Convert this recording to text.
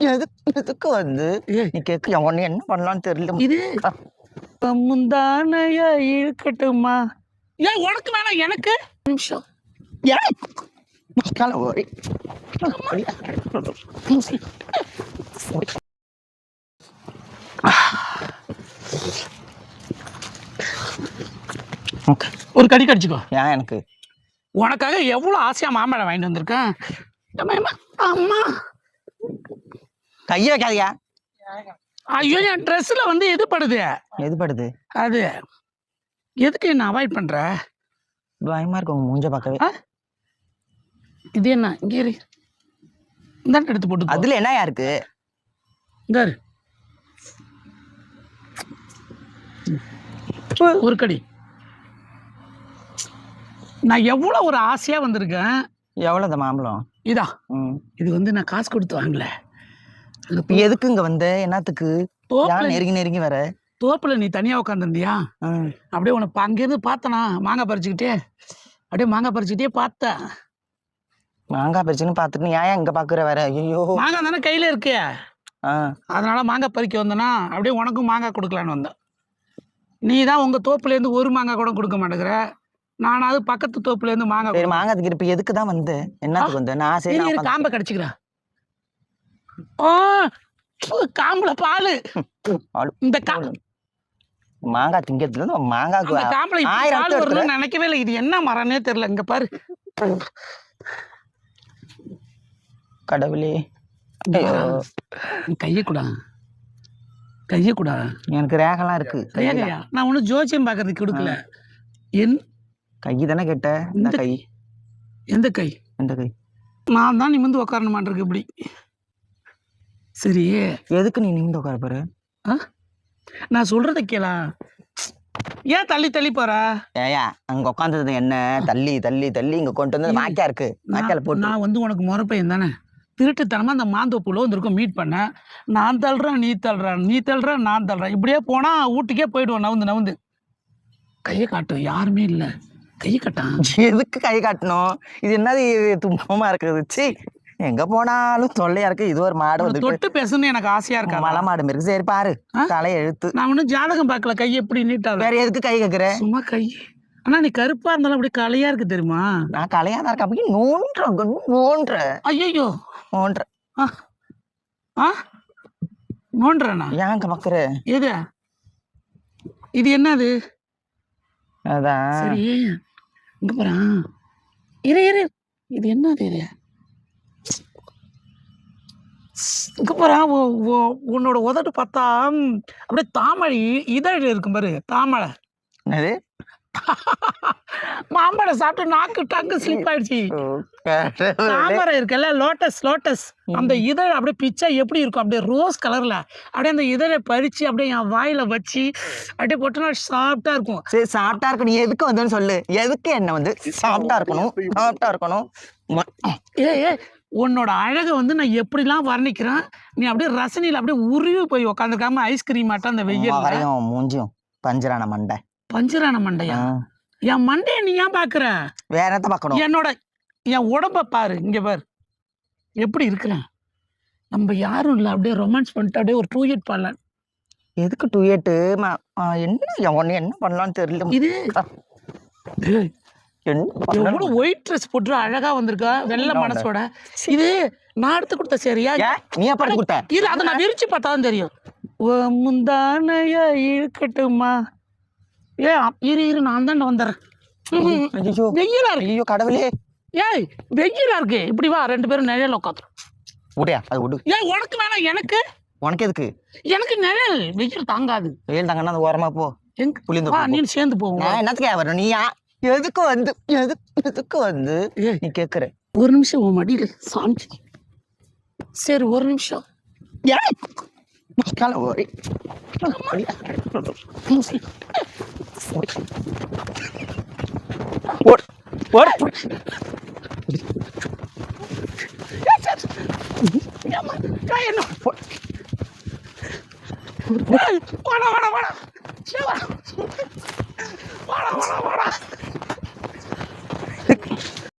எதுக்கு வந்து நீ கேட்க உடனே என்ன பண்ணலான்னு தெரியல. இது முந்தானைய இழுக்கட்டுமா? ஏன் உனக்கு வேணாம் எனக்கு நிமிஷம். ஏன் ஒரு கடி கடிச்சுக்கோ. ஏன் எனக்கு உனக்காக எவ்வளவு ஆசையா மாம்பழம் வாங்கிட்டு வந்திருக்கேன். அம்மா கைய வைக்காதியா. ஐயோ என் ட்ரெஸ்ல வந்து எது படுது அது எதுக்கு என்ன அவாய்ட் பண்ற? பயமா இருக்கு உங்க மூஞ்ச பார்க்கவே. இது என்ன இங்க இரு, இந்த எடுத்து போட்டு. அதுல என்னயா இருக்கு? இங்க ஒரு கடி. நான் எவ்வளவு ஒரு ஆசையா வந்திருக்கேன். எவ்வளவு இந்த மாம்பழம்? இதா இது வந்து நான் காசு கொடுத்து வாங்கல. எதுக்கு இங்க வந்த? என்னத்துக்கு நெருங்கி வர? தோப்புல நீ தனியா உட்காந்துருந்தியா? அப்படியே உனக்கு அங்கிருந்து பார்த்தனா மாங்காய் பறிச்சுக்கிட்டே, அப்படியே மாங்காய் பறிச்சுக்கிட்டே பார்த்தேன். மாங்காய் பறிச்சுன்னு பார்த்துட்டு ஏன் இங்க பாக்குற வேற? ஐயோ மாங்காய் தானே கையில இருக்கு, அதனால மாங்காய் பறிக்க வந்தனா அப்படியே உனக்கும் மாங்காய் கொடுக்கலான்னு வந்தேன். நீ தான் உங்க தோப்புல இருந்து ஒரு மாங்காய் கூட கொடுக்க மாட்டேங்கிற. நானாவது பக்கத்து தோப்புல இருந்து மாங்காய். மாங்காய் இப்ப எதுக்கு தான் வந்து என்னத்துக்கு வந்து? நான் சரி காம்பை கடிச்சுக்கிறேன். காம்புல பாலு. இந்த மாங்காய் திங்கிறதுல இருந்து மாங்காய் காம்புல பால் வரும்னு நினைக்கவே இல்லை. இது என்ன மரம்னே தெரியல. இங்க பாரு கடவுளே. கைய கூட எனக்கு ரேகெல்லாம் இருக்கு. ரேகையா? நான் ஒன்னும் ஜோசியம் பாக்குறதுக்கு கொடுக்கல. என் கை தானே கேட்ட. இந்த கை எந்த கை? நான் தான் நிமிந்து உட்காரணுமாட்டிருக்கு இப்படி. சரி எதுக்கு நீ நிமிந்து உட்கார போற? நான் சொல்றத கேளா. ஏன் தள்ளி தள்ளி போற? ஏயா அங்க உட்காந்தது என்ன? தள்ளி தள்ளி தள்ளி இங்க கொண்டு வந்து மாக்கியா இருக்கு. மாக்கியால போட்டு நான் வந்து உனக்கு முறப்பையன் தானே. திருட்டுத்தனமா அந்த மாந்தோப்புல வந்திருக்கோம் மீட் பண்ண. நான் தள்ளுறேன், நீ தள்ளுற, நான் தள்ளுறேன். இப்படியே போனா வீட்டுக்கே போயிடுவோம். நவுந்து கையை காட்டும். யாருமே இல்லை. கையை காட்டான். எதுக்கு கை காட்டணும்? இது என்னது துன்பமா இருக்குது? சி எங்க போனாலும் தொல்லையா இருக்கு. இது ஒரு மாடு வந்து தொட்டு பேசணும்னு எனக்கு ஆசையா இருக்கா. மலை மாடு இருக்கு. சரி பாரு தலை எழுத்து. நான் ஒன்னும் ஜாதகம் பார்க்கல. கை எப்படி நீட்டா? வேற எதுக்கு கை கேக்குற? சும்மா கை. ஆனா நீ கருப்பா இருந்தாலும் அப்படி கலையா இருக்கு தெரியுமா? நான் கலையா தான் இருக்கேன். அப்படி நோன்ற. ஐயோ நோன்ற. நோன்றா? ஏங்க பாக்குற? எது இது? என்னது? அதான் சரி இங்க போறா. இரு இது என்னது? இங்க போறா. உன்னோட உதட்டு பார்த்தா அப்படியே தாமரை இதழ் இருக்கும் பாரு. தாமரை என்னது? மாம்பழம் சாப்பிட்டு நாக்கு டங்கு ஸ்லிப் ஆயிடுச்சு. தாமரை இருக்குல்ல, லோட்டஸ் அந்த இதழ் அப்படியே பிச்சா எப்படி இருக்கும்? அப்படியே ரோஸ் கலர்ல அப்படியே அந்த இதழை பறிச்சு அப்படியே என் வாயில வச்சு அப்படியே போட்டோன்னா சாஃப்டா இருக்கும். சரி சாஃப்டா இருக்கும். நீ எதுக்கு வந்தேன்னு சொல்லு. எதுக்கு என்ன வந்து சாஃப்டா இருக்கணும்? உன்னோட அழகை வந்து நான் எப்படிலாம் வர்ணிக்கிறேன். நீ அப்படியே ரசனையில் அப்படியே உருவி போய் உக்காந்துருக்காம ஐஸ்கிரீம் ஆட்டம் அந்த வெயில் மூஞ்சியும் பஞ்சரான மண்டையா? என் மண்டைய நீ ஏன் பாக்குற? வேற என்ன பாக்கணும்? என் உடம்ப பாரு. இங்க பாரு எப்படி இருக்கிறேன். நம்ம யாரும் இல்லை. அப்படியே ரொமான்ஸ் பண்ணிட்டு அப்படியே ஒரு 2 பாடலாம். எதுக்கு 2 என்ன பண்ணலாம்னு தெரியல. இது எவ்வளவு ஒயிட் ட்ரெஸ் போட்டு அழகா வந்திருக்கா வெள்ளை மனசோட. இது நான் எடுத்து கொடுத்த. சரியா? நீ எப்ப கொடுத்த? இது அதை நான் விரிச்சு பார்த்தாதான் தெரியும். முந்தானைய இழுக்கட்டுமா? இரு நான் தான் வந்துடுறேன். வெயிலா இருக்கு. ஐயோ கடவுளே. ஏய் வெயிலா இருக்கு. இப்படி வா, 2 பேரும் நிழல் உட்காந்து. ஏன் உனக்கு வேணாம் எனக்கு? உனக்கு எதுக்கு? எனக்கு நிழல். வெயில் தாங்காது. வெயில் தாங்கன்னா அந்த ஓரமா போ. நீ சேர்ந்து போவோம். என்னத்துக்கு வரும்? நீ எதுக்கு வந்து நீ கேக்குற? ஒரு நிமிஷம் உன் மடியில சாமி. சரி ஒரு நிமிஷம். வாடா